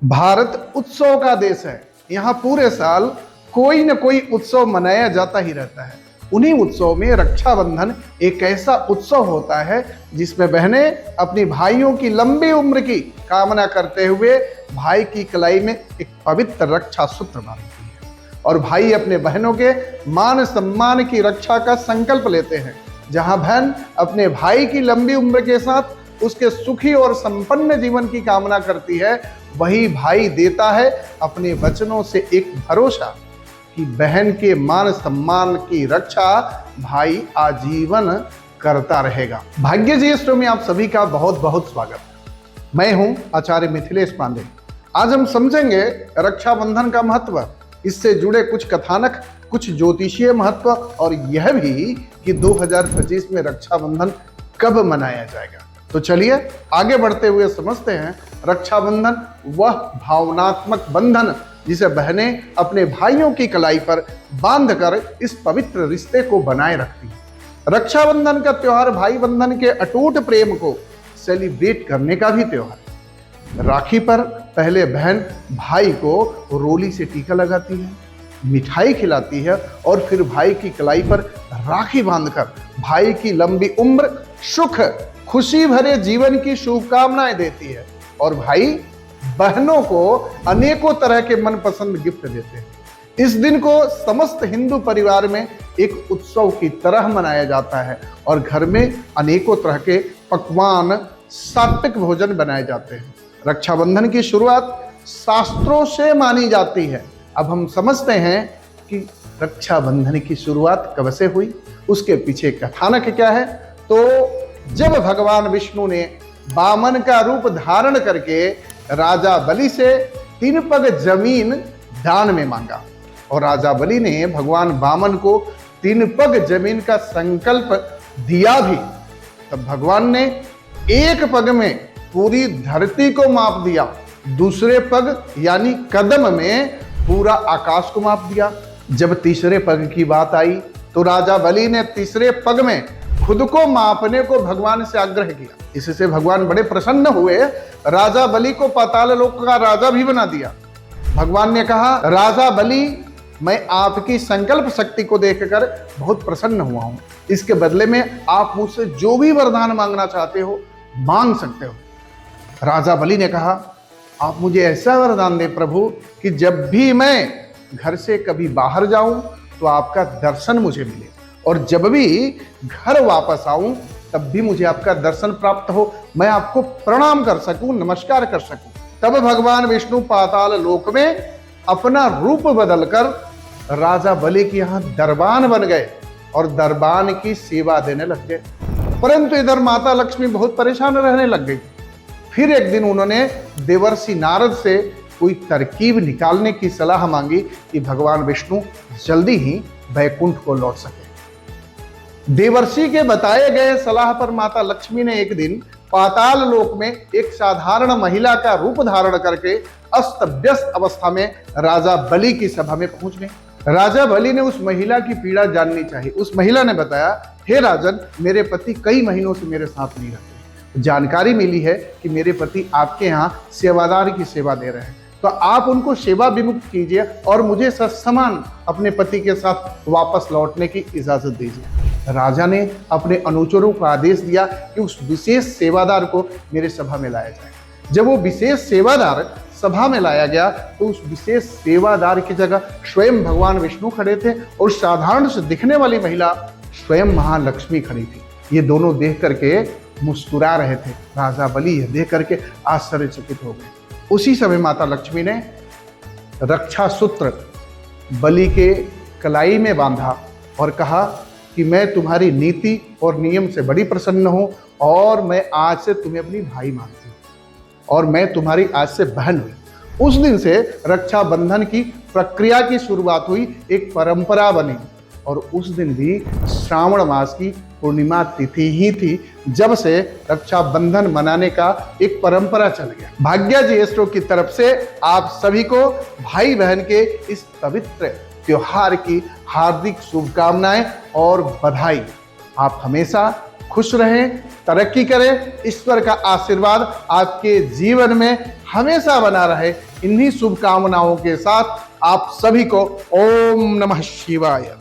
भारत उत्सव का देश है। यहाँ पूरे साल कोई न कोई उत्सव मनाया जाता ही रहता है। उन्हीं उत्सव में रक्षाबंधन एक ऐसा उत्सव होता है जिसमें बहनें अपनी भाइयों की लंबी उम्र की कामना करते हुए भाई की कलाई में एक पवित्र रक्षा सूत्र बांधती है और भाई अपने बहनों के मान सम्मान की रक्षा का संकल्प लेते हैं। जहां बहन अपने भाई की लंबी उम्र के साथ उसके सुखी और संपन्न जीवन की कामना करती है, वही भाई देता है अपने वचनों से एक भरोसा कि बहन के मान सम्मान की रक्षा भाई आजीवन करता रहेगा। भाग्यजी स्टोरी में आप सभी का बहुत बहुत स्वागत है। मैं हूं आचार्य मिथिलेश पांडे। आज हम समझेंगे रक्षाबंधन का महत्व, इससे जुड़े कुछ कथानक, कुछ ज्योतिषीय महत्व और यह भी कि 2025 में रक्षाबंधन कब मनाया जाएगा। तो चलिए आगे बढ़ते हुए समझते हैं रक्षाबंधन वह भावनात्मक बंधन जिसे बहनें अपने भाइयों की कलाई पर बांधकर इस पवित्र रिश्ते को बनाए रखती हैं। रक्षाबंधन का त्योहार भाई बंधन के अटूट प्रेम को सेलिब्रेट करने का भी त्योहार है। राखी पर पहले बहन भाई को रोली से टीका लगाती है, मिठाई खिलाती है और फिर भाई की कलाई पर राखी बांधकर भाई की लंबी उम्र, सुख, खुशी भरे जीवन की शुभकामनाएं देती है और भाई बहनों को अनेकों तरह के मनपसंद गिफ्ट देते हैं। इस दिन को समस्त हिंदू परिवार में एक उत्सव की तरह मनाया जाता है और घर में अनेकों तरह के पकवान, सात्विक भोजन बनाए जाते हैं। रक्षाबंधन की शुरुआत शास्त्रों से मानी जाती है। अब हम समझते हैं कि रक्षाबंधन की शुरुआत कब से हुई, उसके पीछे कथानक क्या है। तो जब भगवान विष्णु ने वामन का रूप धारण करके राजा बलि से 3 पग जमीन दान में मांगा और राजा बलि ने भगवान वामन को 3 पग जमीन का संकल्प दिया भी, तब भगवान ने 1 पग में पूरी धरती को माप दिया, दूसरे पग यानी कदम में पूरा आकाश को माप दिया। जब तीसरे पग की बात आई तो राजा बलि ने तीसरे पग में खुद को मापने को भगवान से आग्रह किया। इससे भगवान बड़े प्रसन्न हुए, राजा बलि को पाताल लोक का राजा भी बना दिया। भगवान ने कहा, राजा बलि, मैं आपकी संकल्प शक्ति को देखकर बहुत प्रसन्न हुआ हूं। इसके बदले में आप मुझसे जो भी वरदान मांगना चाहते हो मांग सकते हो। राजा बलि ने कहा, आप मुझे ऐसा वरदान दे प्रभु कि जब भी मैं घर से कभी बाहर जाऊं तो आपका दर्शन मुझे मिले और जब भी घर वापस आऊं तब भी मुझे आपका दर्शन प्राप्त हो, मैं आपको प्रणाम कर सकूं, नमस्कार कर सकूं। तब भगवान विष्णु पाताल लोक में अपना रूप बदलकर राजा बलि के यहाँ दरबान बन गए और दरबान की सेवा देने लग गए। परंतु इधर माता लक्ष्मी बहुत परेशान रहने लग गई। फिर एक दिन उन्होंने देवर्षि नारद से कोई तरकीब निकालने की सलाह मांगी कि भगवान विष्णु जल्दी ही वैकुंठ को लौट सके। देवर्षि के बताए गए सलाह पर माता लक्ष्मी ने एक दिन पाताल लोक में एक साधारण महिला का रूप धारण करके अस्त व्यस्त अवस्था में राजा बलि की सभा में पहुंच गए। राजा बलि ने उस महिला की पीड़ा जाननी चाहिए। उस महिला ने बताया, हे राजन, मेरे पति कई महीनों से मेरे साथ नहीं रहते। जानकारी मिली है कि मेरे पति आपके यहाँ सेवादार की सेवा दे रहे हैं, तो आप उनको सेवा विमुक्त कीजिए और मुझे ससमान अपने पति के साथ वापस लौटने की इजाजत दीजिए। राजा ने अपने अनुचरों को आदेश दिया कि उस विशेष सेवादार को मेरे सभा में लाया जाए। जब वो विशेष सेवादार सभा में लाया गया तो उस विशेष सेवादार की जगह स्वयं भगवान विष्णु खड़े थे और साधारण से दिखने वाली महिला स्वयं महालक्ष्मी खड़ी थी। ये दोनों देख करके मुस्कुरा रहे थे। राजा बलि यह देख करके आश्चर्यचकित हो गए। उसी समय माता लक्ष्मी ने रक्षा सूत्र बलि के कलाई में बांधा और कहा कि मैं तुम्हारी नीति और नियम से बड़ी प्रसन्न हूं और मैं आज से तुम्हें अपनी भाई मानती हूं और मैं तुम्हारी आज से बहन हुई। उस दिन से रक्षाबंधन की प्रक्रिया की शुरुआत हुई, एक परंपरा बनी और उस दिन भी श्रावण मास की पूर्णिमा तिथि ही थी जब से रक्षाबंधन मनाने का एक परंपरा चल गया। भाग्यजी एस्ट्रो की तरफ से आप सभी को भाई बहन के इस पवित्र त्योहार की हार्दिक शुभकामनाएं और बधाई। आप हमेशा खुश रहें, तरक्की करें, ईश्वर का आशीर्वाद आपके जीवन में हमेशा बना रहे। इन्हीं शुभकामनाओं के साथ आप सभी को ओम नमः शिवाय।